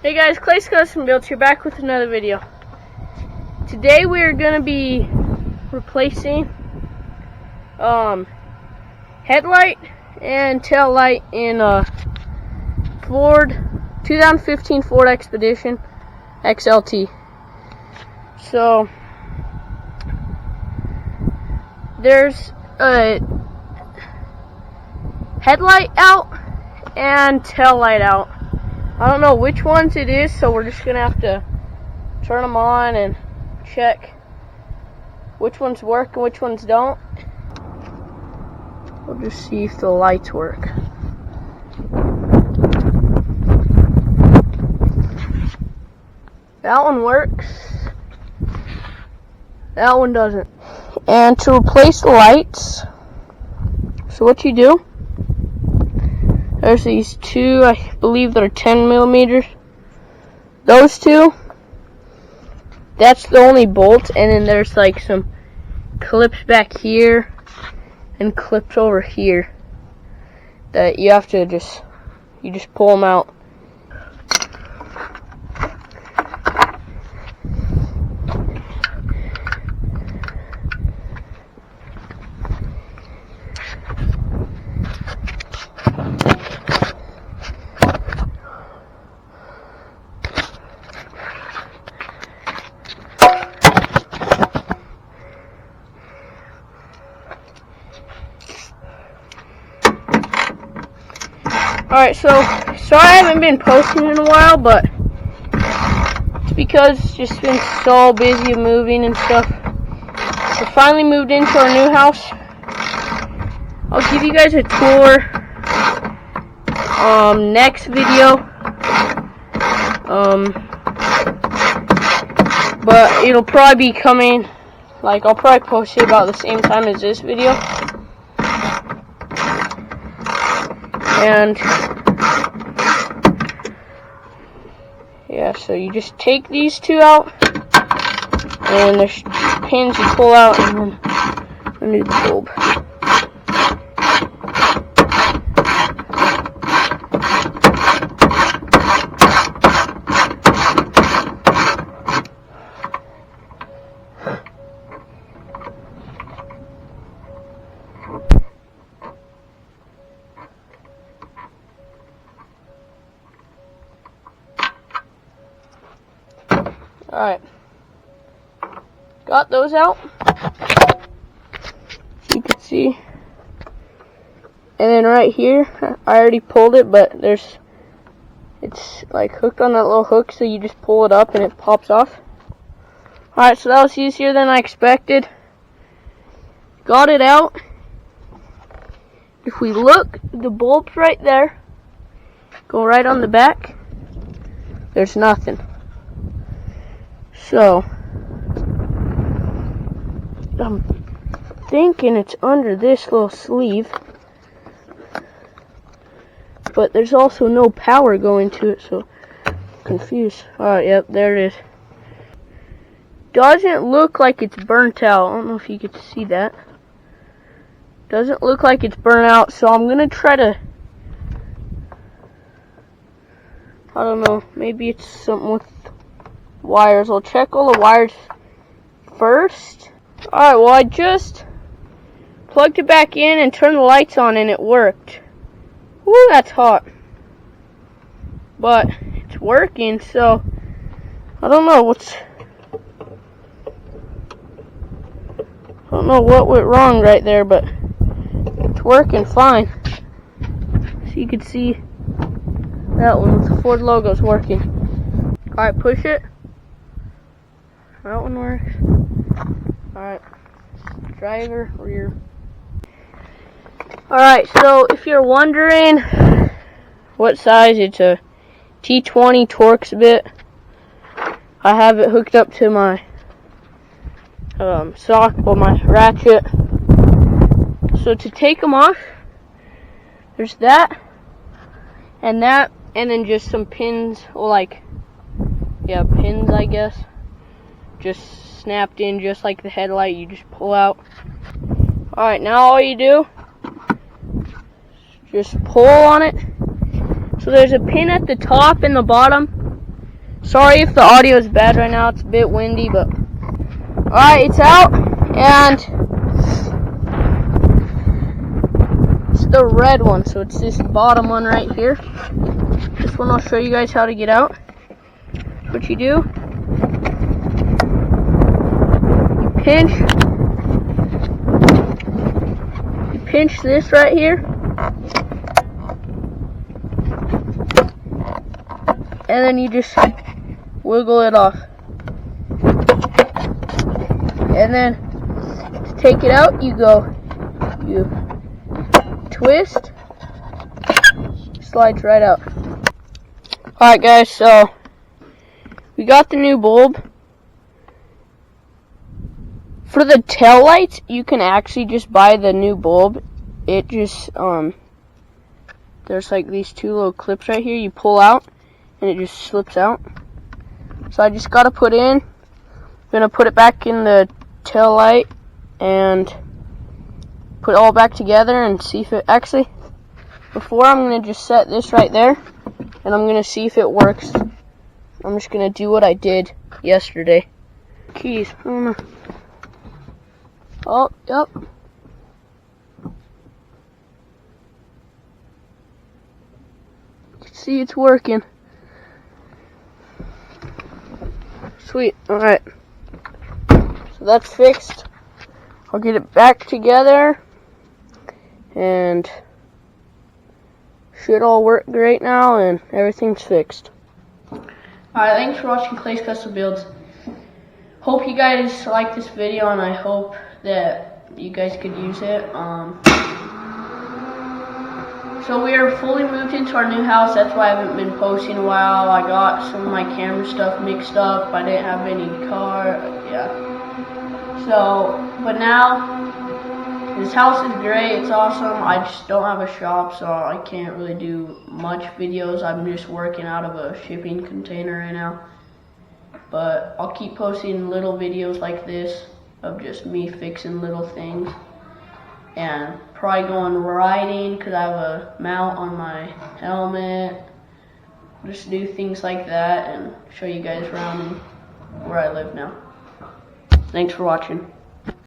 Hey guys, Clay's Custom Builds here, back with another video. Today we are going to be replacing headlight and tail light in a 2015 Ford Expedition XLT. So there's a headlight out and tail light out. I don't know which ones it is, so we're just gonna have to turn them on and check which ones work and which ones don't. We'll just see if the lights work. That one works. That one doesn't. And to replace the lights, so what you do, there's these two, I believe they're 10 millimeters. Those two, that's the only bolt, and then there's like some clips back here and clips over here that you have to just pull them out. Alright, so sorry I haven't been posting in a while, but it's because it's just been so busy moving and stuff. We finally moved into our new house. I'll give you guys a tour next video. But it'll probably be coming, like, I'll probably post it about the same time as this video. And yeah, so you just take these two out, and there's pins you pull out, and then undo the bulb. Alright, got those out, you can see, and then right here, I already pulled it, but it's like hooked on that little hook, so you just pull it up and it pops off. Alright, so that was easier than I expected. Got it out. If we look, the bulb's right there, go right on the back, there's nothing. So, I'm thinking it's under this little sleeve, but there's also no power going to it, so I'm confused. Alright, yep, there it is. Doesn't look like it's burnt out. I don't know if you could see that. Doesn't look like it's burnt out, so I'm gonna try to, I don't know, maybe it's something with wires. I'll check all the wires first. Alright, well, I just plugged it back in and turned the lights on, and it worked. Woo, that's hot. But it's working, so I don't know what went wrong right there, but it's working fine. So you can see that one with the Ford logo's working. Alright, push it. That one works. Alright, driver, rear. Alright, so if you're wondering what size, it's a T20 Torx bit. I have it hooked up to my my ratchet. So to take them off, there's that, and then just some pins, or like, yeah, pins, I guess. Just snapped in just like the headlight, you just pull out. Alright, now all you do is just pull on it. So there's a pin at the top and the bottom Sorry if the audio is bad right now. It's a bit windy, but alright, it's out, and it's the red one, so it's this bottom one right here. This one I'll show you guys how to get out. What you do, you pinch this right here, and then you just wiggle it off. And then to take it out, you twist, slides right out. Alright guys, so we got the new bulb. For the tail lights, you can actually just buy the new bulb. It just, there's like these two little clips right here you pull out, and it just slips out. So I just gotta put in, I'm gonna put it back in the tail light and put it all back together and see if it actually, before I'm gonna just set this right there and I'm gonna see if it works. I'm just gonna do what I did yesterday. Keys, I don't know. Oh, yep. See, it's working. Sweet, alright. So that's fixed. I'll get it back together and should all work great now, and everything's fixed. Alright, thanks for watching Clay's Custom Builds. Hope you guys like this video, and I hope that you guys could use it. So we are fully moved into our new house. That's why I haven't been posting in a while. I got some of my camera stuff mixed up. I didn't have any So, but now this house is great. It's awesome. I just don't have a shop, so I can't really do much videos. I'm just working out of a shipping container right now. But I'll keep posting little videos like this of just me fixing little things. And probably going riding because I have a mount on my helmet. Just do things like that and show you guys around where I live now. Thanks for watching.